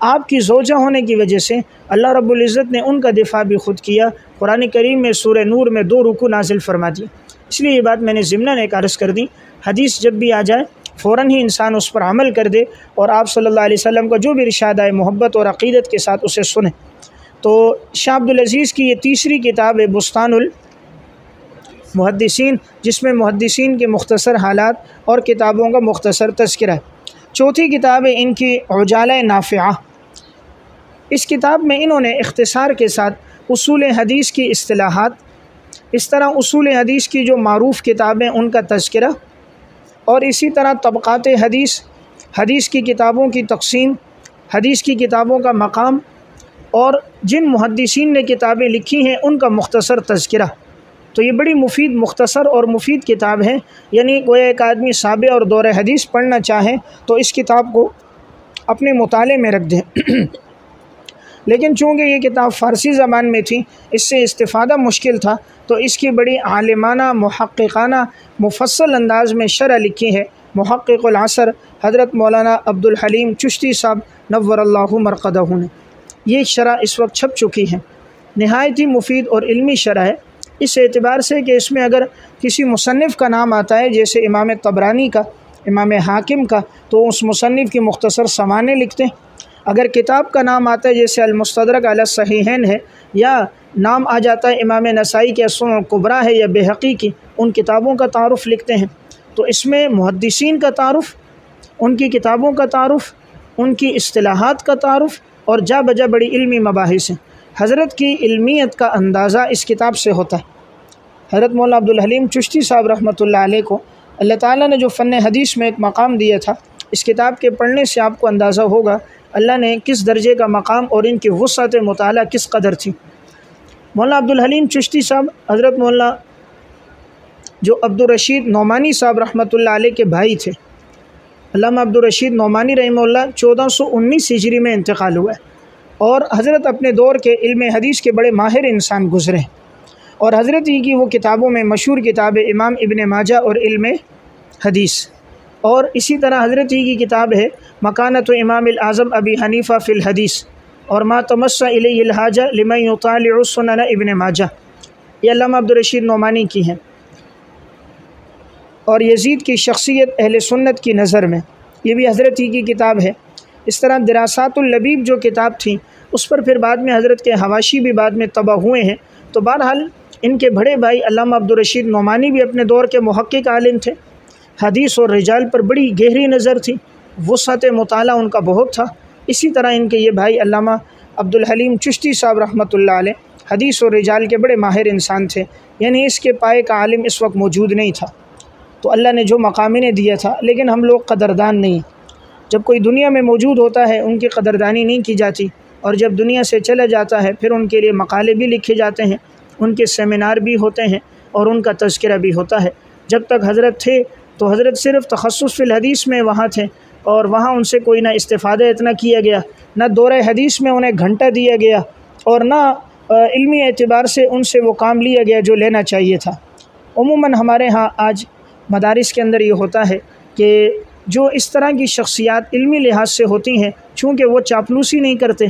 آپ کی زوجہ ہونے کی وجہ سے اللہ رب العزت نے ان کا دفاع بھی خود کیا۔ قرآن کریم میں سورہ نور میں 2 رکوع نازل فرما دیے۔ اس لیے یہ بات میں نے ضمناً ایک عرض کر دی، حدیث جب بھی آ جائے فوراً ہی انسان اس پر عمل کر دے اور آپ صلی اللہ علیہ وسلم کا جو بھی ارشاد آئے محبت اور عقیدت کے ساتھ اسے سنیں۔ تو شاہ عبدالعزیز کی یہ تیسری کتاب ہے بستان المحدثین، جس میں محدثین کے مختصر حالات اور کتابوں کا مختصر تذکرہ ہے۔ چوتھی کتاب ہے ان کی عجالہ نافعہ۔ اس کتاب میں انہوں نے اختصار کے ساتھ اصول حدیث کی اصطلاحات، اس طرح اصول حدیث کی جو معروف کتابیں ان کا تذکرہ، اور اسی طرح طبقات حدیث، حدیث کی کتابوں کی تقسیم، حدیث کی کتابوں کا مقام، اور جن محدثین نے کتابیں لکھی ہیں ان کا مختصر تذکرہ۔ تو یہ بڑی مفید، مختصر اور مفید کتاب ہے، یعنی گویا ایک آدمی سابع اور دور حدیث پڑھنا چاہے تو اس کتاب کو اپنے مطالعے میں رکھ دیں۔ لیکن چونکہ یہ کتاب فارسی زبان میں تھی، اس سے استفادہ مشکل تھا، تو اس کی بڑی عالمانہ، محققانہ، مفصل انداز میں شرح لکھی ہے محقق العصر حضرت مولانا عبدالحلیم چشتی صاحب نور اللہ مرقدہ نے۔ یہ شرح اس وقت چھپ چکی ہے، نہایت ہی مفید اور علمی شرح ہے، اس اعتبار سے کہ اس میں اگر کسی مصنف کا نام آتا ہے جیسے امام طبرانی کا، امام حاکم کا، تو اس مصنف کی مختصر سوانح لکھتے ہیں۔ اگر کتاب کا نام آتا ہے جیسے المستدرک علی الصحیحین ہے، یا نام آ جاتا ہے امام نسائی کے السنن الکبریٰ ہے یا بہقی کی، ان کتابوں کا تعارف لکھتے ہیں۔ تو اس میں محدثین کا تعارف، ان کی کتابوں کا تعارف، ان کی اصطلاحات کا تعارف، اور جا بجا بڑی علمی مباحث ہیں۔ حضرت کی علمیت کا اندازہ اس کتاب سے ہوتا ہے۔ حضرت مولانا عبدالحلیم چشتی صاحب رحمۃ اللہ علیہ کو اللہ تعالیٰ نے جو فن حدیث میں ایک مقام دیا تھا، اس کتاب کے پڑھنے سے آپ کو اندازہ ہوگا اللہ نے کس درجے کا مقام اور ان کی وسعت مطالعہ کس قدر تھی۔ مولانا عبدالحلیم چشتی صاحب حضرت مولانا جو عبدالرشید نعمانی صاحب رحمۃ اللہ علیہ کے بھائی تھے، علامہ عبدالرشید نعمانی رحمہ اللہ 1419 ہجری میں انتقال ہوا ہے، اور حضرت اپنے دور کے علم حدیث کے بڑے ماہر انسان گزرے، اور حضرت ہی کی وہ کتابوں میں مشہور کتاب ہے امام ابن ماجہ اور علم حدیث، اور اسی طرح حضرت ہی کی کتاب ہے مکانۃ امام الاعظم ابی حنیفہ فی الحدیث، اور ما تمس الیہ الحاجہ لمن یطالع سنن ابن ماجہ، یہ علامہ عبدالرشید نعمانی کی ہیں۔ اور یزید کی شخصیت اہل سنت کی نظر میں، یہ بھی حضرت ہی کی کتاب ہے۔ اس طرح دراسات اللبیب جو کتاب تھی، اس پر پھر بعد میں حضرت کے حواشی بھی بعد میں تبع ہوئے ہیں۔ تو بہرحال ان کے بڑے بھائی علامہ عبدالرشید نعمانی بھی اپنے دور کے محقق عالم تھے، حدیث اور رجال پر بڑی گہری نظر تھی، وسعت مطالعہ ان کا بہت تھا۔ اسی طرح ان کے یہ بھائی علامہ عبدالحلیم چشتی صاحب رحمۃ اللہ علیہ حدیث اور رجال کے بڑے ماہر انسان تھے، یعنی اس کے پائے کا عالم اس وقت موجود نہیں تھا۔ تو اللہ نے جو مقام انہیں دیا تھا، لیکن ہم لوگ قدردان نہیں۔ جب کوئی دنیا میں موجود ہوتا ہے ان کی قدردانی نہیں کی جاتی، اور جب دنیا سے چلا جاتا ہے پھر ان کے لیے مقالے بھی لکھے جاتے ہیں، ان کے سیمینار بھی ہوتے ہیں اور ان کا تذکرہ بھی ہوتا ہے۔ جب تک حضرت تھے تو حضرت صرف تخصص فی الحدیث میں وہاں تھے، اور وہاں ان سے کوئی نہ استفادہ اتنا کیا گیا، نہ دورہ حدیث میں انہیں گھنٹہ دیا گیا، اور نہ علمی اعتبار سے ان سے وہ کام لیا گیا جو لینا چاہیے تھا۔ عموماً ہمارے ہاں آج مدارس کے اندر یہ ہوتا ہے کہ جو اس طرح کی شخصیات علمی لحاظ سے ہوتی ہیں، چونکہ وہ چاپلوسی نہیں کرتے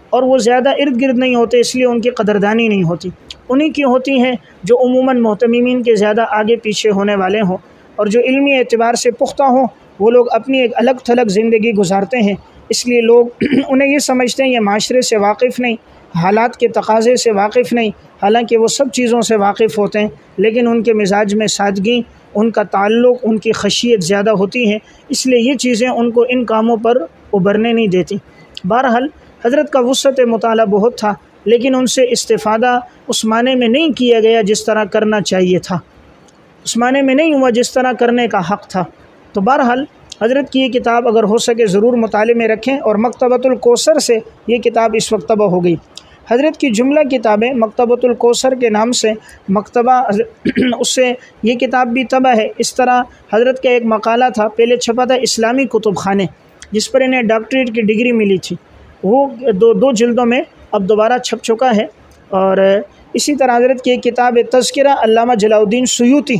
اور وہ زیادہ ارد گرد نہیں ہوتے، اس لیے ان کی قدردانی نہیں ہوتی۔ انہی کی ہوتی ہیں جو عموماً محتممین کے زیادہ آگے پیچھے ہونے والے ہوں، اور جو علمی اعتبار سے پختہ ہوں وہ لوگ اپنی ایک الگ تھلگ زندگی گزارتے ہیں، اس لیے لوگ انہیں یہ سمجھتے ہیں یہ معاشرے سے واقف نہیں، حالات کے تقاضے سے واقف نہیں، حالانکہ وہ سب چیزوں سے واقف ہوتے ہیں، لیکن ان کے مزاج میں سادگی، ان کا تعلق، ان کی خشیت زیادہ ہوتی ہے، اس لیے یہ چیزیں ان کو ان کاموں پر ابھرنے نہیں دیتی۔ بہرحال حضرت کا وسعت مطالعہ بہت تھا، لیکن ان سے استفادہ اس معنی میں نہیں کیا گیا جس طرح کرنا چاہیے تھا، اس معنی میں نہیں ہوا جس طرح کرنے کا حق تھا۔ تو بہرحال حضرت کی یہ کتاب اگر ہو سکے ضرور مطالعے میں رکھیں، اور مکتبۃ الکوثر سے یہ کتاب اس وقت طبع ہو گئی۔ حضرت کی جملہ کتابیں مکتبۃ الکوثر کے نام سے مکتبہ اس سے یہ کتاب بھی طبع ہے۔ اس طرح حضرت کا ایک مقالہ تھا، پہلے چھپا تھا اسلامی کتب خانے، جس پر انہیں ڈاکٹریٹ کی ڈگری ملی تھی، وہ دو جلدوں میں اب دوبارہ چھپ چکا ہے۔ اور اسی طرح حضرت کی ایک کتاب تذکرہ علامہ جلال الدین سیوطی،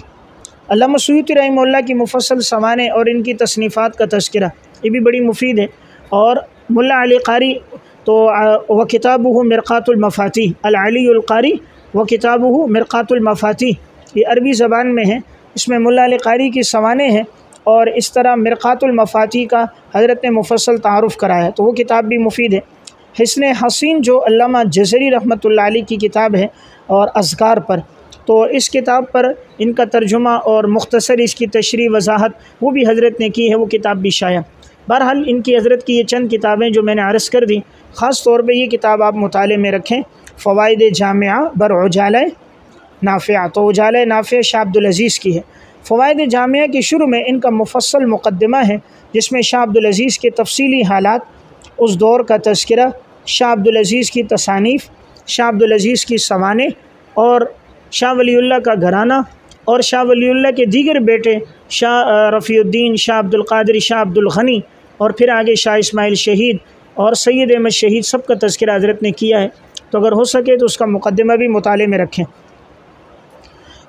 علامہ سیوطی رحمہ اللہ کی مفصل سوانح اور ان کی تصنیفات کا تذکرہ، یہ بھی بڑی مفید ہے۔ اور ملا علی قاری تو و کتابہ مرقات المفاتیح، العلی القاری و کتابہ مرقات المفاتیح، یہ عربی زبان میں ہے، اس میں ملا علی قاری کی سوانح ہیں، اور اس طرح مرقات المفاتیح کا حضرت نے مفصل تعارف کرایا ہے، تو وہ کتاب بھی مفید ہے۔ حسن حسین جو علامہ جزری رحمۃ اللہ علیہ کی کتاب ہے اور اذکار پر، تو اس کتاب پر ان کا ترجمہ اور مختصر اس کی تشریح وضاحت وہ بھی حضرت نے کی ہے، وہ کتاب بھی شائع۔ بہرحال ان کی حضرت کی یہ چند کتابیں جو میں نے عرض کر دیں، خاص طور پہ یہ کتاب آپ مطالعے میں رکھیں، فوائد جامعہ بر عجالہ نافعہ، تو عجالہ نافع شاہ عبدالعزیز کی ہے۔ فوائد جامعہ کی شروع میں ان کا مفصل مقدمہ ہے، جس میں شاہ عبدالعزیز کے تفصیلی حالات، اس دور کا تذکرہ، شاہ عبدالعزیز کی تصانیف، شاہ عبدالعزیز کی سوانح، اور شاہ ولی اللہ کا گھرانہ، اور شاہ ولی اللہ کے دیگر بیٹے شاہ رفیع الدین، شاہ عبدالقادر، شاہ عبدالغنی، اور پھر آگے شاہ اسماعیل شہید اور سید احمد شہید، سب کا تذکرہ حضرت نے کیا ہے۔ تو اگر ہو سکے تو اس کا مقدمہ بھی مطالعے میں رکھیں۔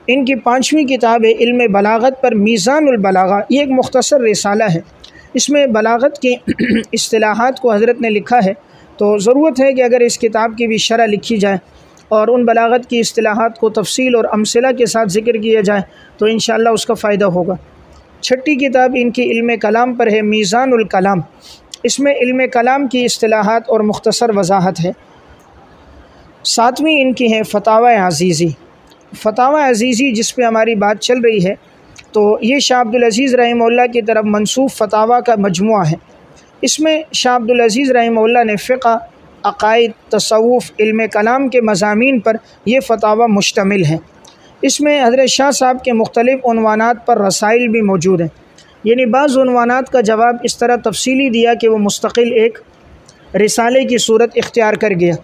ان کی 5ویں کتاب ہے علم بلاغت پر میزان البلاغہ، یہ ایک مختصر رسالہ ہے، اس میں بلاغت کی اصطلاحات کو حضرت نے لکھا ہے، تو ضرورت ہے کہ اگر اس کتاب کی بھی شرح لکھی جائے اور ان بلاغت کی اصطلاحات کو تفصیل اور امثلہ کے ساتھ ذکر کیا جائے تو انشاءاللہ اس کا فائدہ ہوگا۔ 6ٹھی کتاب ان کی علم کلام پر ہے، میزان الکلام، اس میں علم کلام کی اصطلاحات اور مختصر وضاحت ہے۔ 7ویں ان کی ہے فتاوی عزیزی، فتاوی عزیزی جس پہ ہماری بات چل رہی ہے، تو یہ شاہ عبدالعزیز رحمہ اللہ کی طرف منسوب فتاوی کا مجموعہ ہے۔ اس میں شاہ عبدالعزیز رحمہ اللہ نے فقہ، عقائد، تصوف، علم کلام کے مضامین پر یہ فتاوی مشتمل ہے۔ اس میں حضرت شاہ صاحب کے مختلف عنوانات پر رسائل بھی موجود ہیں، یعنی بعض عنوانات کا جواب اس طرح تفصیلی دیا کہ وہ مستقل ایک رسالے کی صورت اختیار کر گیا۔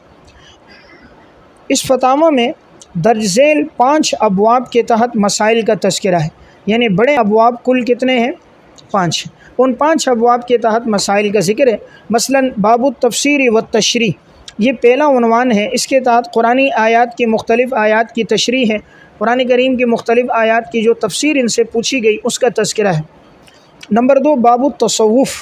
اس فتاوی میں درج ذیل 5 ابواب کے تحت مسائل کا تذکرہ ہے، یعنی بڑے ابواب کل کتنے ہیں؟ 5۔ ان 5 ابواب کے تحت مسائل کا ذکر ہے۔ مثلا باب التفسیر والتشریح، یہ پہلا عنوان ہے، اس کے تحت قرآنی آیات کی مختلف آیات کی تشریح ہے، قرآن کریم کی مختلف آیات کی جو تفسیر ان سے پوچھی گئی اس کا تذکرہ ہے۔ نمبر 2 باب التصوف،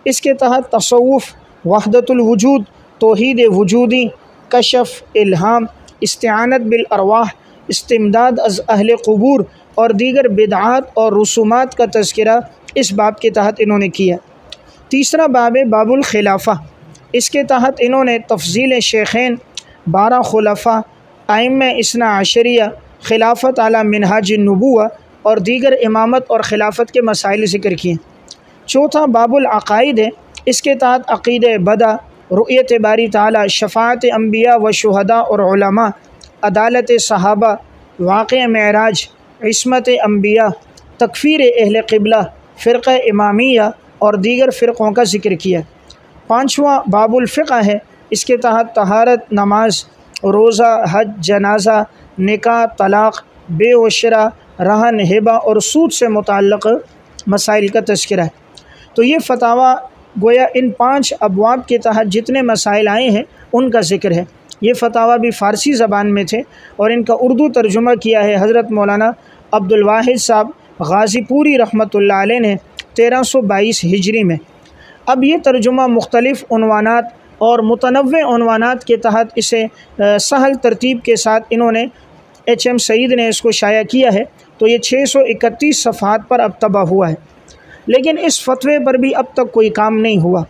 اس کے تحت تصوف، وحدت الوجود، توحید وجودی، کشف، الہام، استعانت بالارواح، استمداد از اہل قبور اور دیگر بدعات اور رسومات کا تذکرہ اس باب کے تحت انہوں نے کیا۔ تیسرا باب ہے باب الخلافہ، اس کے تحت انہوں نے تفضیل شیخین، 12 خلفاء، ائمہ اثنا عشریہ، خلافت علی منہاج النبوہ اور دیگر امامت اور خلافت کے مسائل ذکر کیے۔ چوتھا باب العقائد ہے، اس کے تحت عقیدہ بدع، رؤیت باری تعالی، شفاعت انبیاء و شہداء اور علماء، عدالت صحابہ، واقع معراج، عصمت انبیاء، تکفیر اہل قبلہ، فرقہ امامیہ اور دیگر فرقوں کا ذکر کیا۔ پانچواں باب الفقہ ہے، اس کے تحت طہارت، نماز، روزہ، حج، جنازہ، نکاح، طلاق، بیع و شرع، رہن، ہبہ اور سود سے متعلق مسائل کا تذکرہ ہے۔ تو یہ فتاویٰ گویا ان 5 ابواب کے تحت جتنے مسائل آئے ہیں ان کا ذکر ہے۔ یہ فتاویٰ بھی فارسی زبان میں تھے اور ان کا اردو ترجمہ کیا ہے حضرت مولانا عبد الواحد صاحب غازی پوری رحمۃ اللہ علیہ نے 1322 ہجری میں۔ اب یہ ترجمہ مختلف عنوانات اور متنوع عنوانات کے تحت اسے سہل ترتیب کے ساتھ انہوں نے ایم سعید نے اس کو شائع کیا ہے، تو یہ 631 صفحات پر اب طبع ہوا ہے۔ لیکن اس فتوے پر بھی اب تک کوئی کام نہیں ہوا۔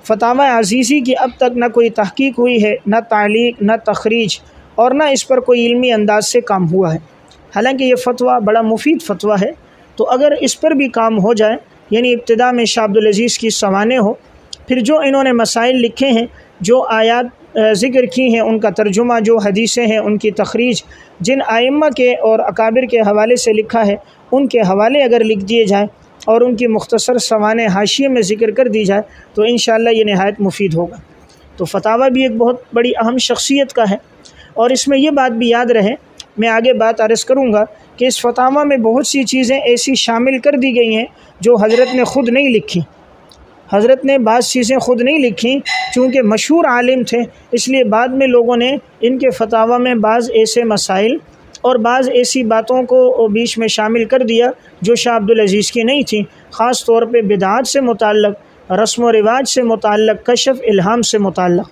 فتاوی عزیزی کی اب تک نہ کوئی تحقیق ہوئی ہے، نہ تعلیق، نہ تخریج، اور نہ اس پر کوئی علمی انداز سے کام ہوا ہے۔ حالانکہ یہ فتویٰ بڑا مفید فتویٰ ہے، تو اگر اس پر بھی کام ہو جائے، یعنی ابتدا میں شاہ عبدالعزیز کی سوانح ہو، پھر جو انہوں نے مسائل لکھے ہیں، جو آیات ذکر کی ہیں ان کا ترجمہ، جو حدیثیں ہیں ان کی تخریج، جن ائمہ کے اور اکابر کے حوالے سے لکھا ہے ان کے حوالے اگر لکھ دیے جائیں اور ان کی مختصر سوانح حاشیے میں ذکر کر دی جائے تو انشاءاللہ یہ نہایت مفید ہوگا۔ تو فتاویٰ بھی ایک بہت بڑی اہم شخصیت کا ہے، اور اس میں یہ بات بھی یاد رہے، میں آگے بات عرض کروں گا کہ اس فتاویٰ میں بہت سی چیزیں ایسی شامل کر دی گئی ہیں جو حضرت نے خود نہیں لکھی۔ حضرت نے بعض چیزیں خود نہیں لکھیں، چونکہ مشہور عالم تھے، اس لیے بعد میں لوگوں نے ان کے فتاویٰ میں بعض ایسے مسائل اور بعض ایسی باتوں کو بیچ میں شامل کر دیا جو شاہ عبدالعزیز کی نہیں تھیں، خاص طور پہ بدعات سے متعلق، رسم و رواج سے متعلق، کشف الہام سے متعلق۔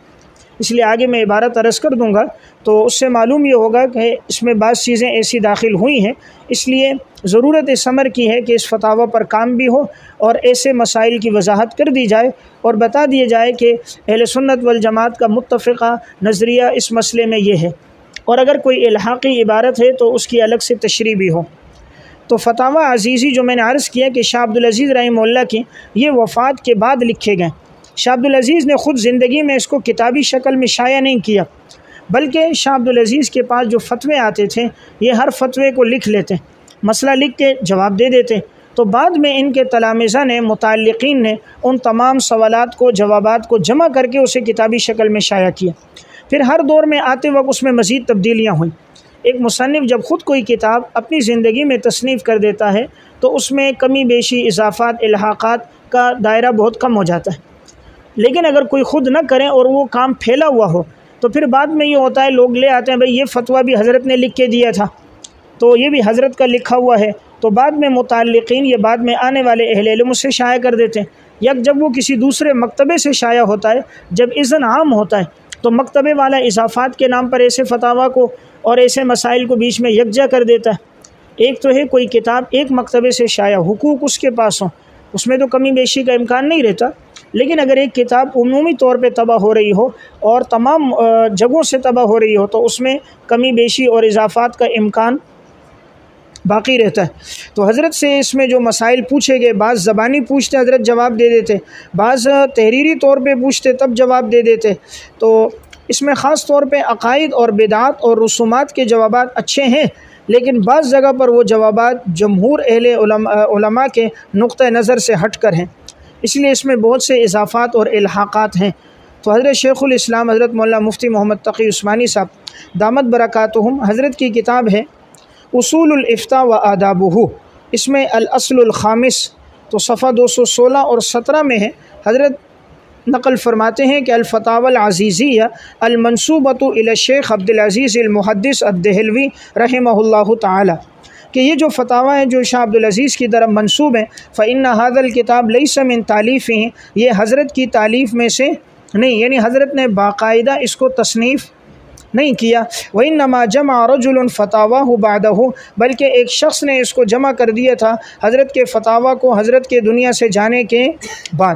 اس لیے آگے میں عبارت عرض کر دوں گا تو اس سے معلوم یہ ہوگا کہ اس میں بعض چیزیں ایسی داخل ہوئی ہیں، اس لیے ضرورت اس امر کی ہے کہ اس فتاویٰ پر کام بھی ہو اور ایسے مسائل کی وضاحت کر دی جائے اور بتا دیا جائے کہ اہل سنت والجماعت کا متفقہ نظریہ اس مسئلے میں یہ ہے، اور اگر کوئی الحاقی عبارت ہے تو اس کی الگ سے تشریح بھی ہو۔ تو فتاویٰ عزیزی جو میں نے عرض کیا کہ شاہ عبدالعزیز رحمہ اللہ کی، یہ وفات کے بعد لکھے گئے۔ شاہ عبدالعزیز نے خود زندگی میں اس کو کتابی شکل میں شائع نہیں کیا، بلکہ شاہ عبدالعزیز کے پاس جو فتوے آتے تھے یہ ہر فتوے کو لکھ لیتے، مسئلہ لکھ کے جواب دے دیتے۔ تو بعد میں ان کے تلامذہ نے، متعلقین نے ان تمام سوالات کو، جوابات کو جمع کر کے اسے کتابی شکل میں شائع کیا۔ پھر ہر دور میں آتے وقت اس میں مزید تبدیلیاں ہوئیں۔ ایک مصنف جب خود کوئی کتاب اپنی زندگی میں تصنیف کر دیتا ہے تو اس میں کمی بیشی، اضافات، الحاقات کا دائرہ بہت کم ہو جاتا ہے۔ لیکن اگر کوئی خود نہ کرے اور وہ کام پھیلا ہوا ہو تو پھر بعد میں یہ ہوتا ہے، لوگ لے آتے ہیں بھئی یہ فتویٰ بھی حضرت نے لکھ کے دیا تھا، تو یہ بھی حضرت کا لکھا ہوا ہے، تو بعد میں متعلقین یہ بعد میں آنے والے اہل علم اس سے شائع کر دیتے ہیں۔ یا جب وہ کسی دوسرے مکتبے سے شائع ہوتا ہے، جب اذن عام ہوتا ہے تو مکتبے والا اضافات کے نام پر ایسے فتاویٰ کو اور ایسے مسائل کو بیچ میں یکجا کر دیتا ہے۔ ایک تو ہے کوئی کتاب ایک مکتبے سے شائع، حقوق اس کے پاس ہوں، اس میں تو کمی بیشی کا امکان نہیں رہتا، لیکن اگر ایک کتاب عمومی طور پہ طبع ہو رہی ہو اور تمام جگہوں سے طبع ہو رہی ہو تو اس میں کمی بیشی اور اضافات کا امکان باقی رہتا ہے۔ تو حضرت سے اس میں جو مسائل پوچھے گئے، بعض زبانی پوچھتے حضرت جواب دے دیتے، بعض تحریری طور پہ پوچھتے تب جواب دے دیتے۔ تو اس میں خاص طور پہ عقائد اور بدعات اور رسومات کے جوابات اچھے ہیں، لیکن بعض جگہ پر وہ جوابات جمہور اہل علماء کے نقطہ نظر سے ہٹ کر ہیں، اس لیے اس میں بہت سے اضافات اور الحاقات ہیں۔ تو حضرت شیخ الاسلام حضرت مولانا مفتی محمد تقی عثمانی صاحب دامت برکاتہم، حضرت کی کتاب ہے اصول الافتاء و آدابہ، اس میں الاصل الخامس، تو صفحہ 216 اور 17 میں ہے۔ حضرت نقل فرماتے ہیں کہ الفتاوی العزیزیہ المنسوبۃ الی الشیخ عبدالعزیز المحدث الدہلوی رحمہ اللہ تعالی، کہ یہ جو فتاویٰ ہیں جو شاہ عبدالعزیز کی طرف منسوب ہیں، فإن هذا الکتاب لیس من تالیفہ، یہ حضرت کی تالیف میں سے نہیں، یعنی حضرت نے باقاعدہ اس کو تصنیف نہیں کیا۔ وإنما جمع رجل فتاواه بعدہ، بلکہ ایک شخص نے اس کو جمع کر دیا تھا حضرت کے فتاویٰ کو حضرت کے دنیا سے جانے کے بعد۔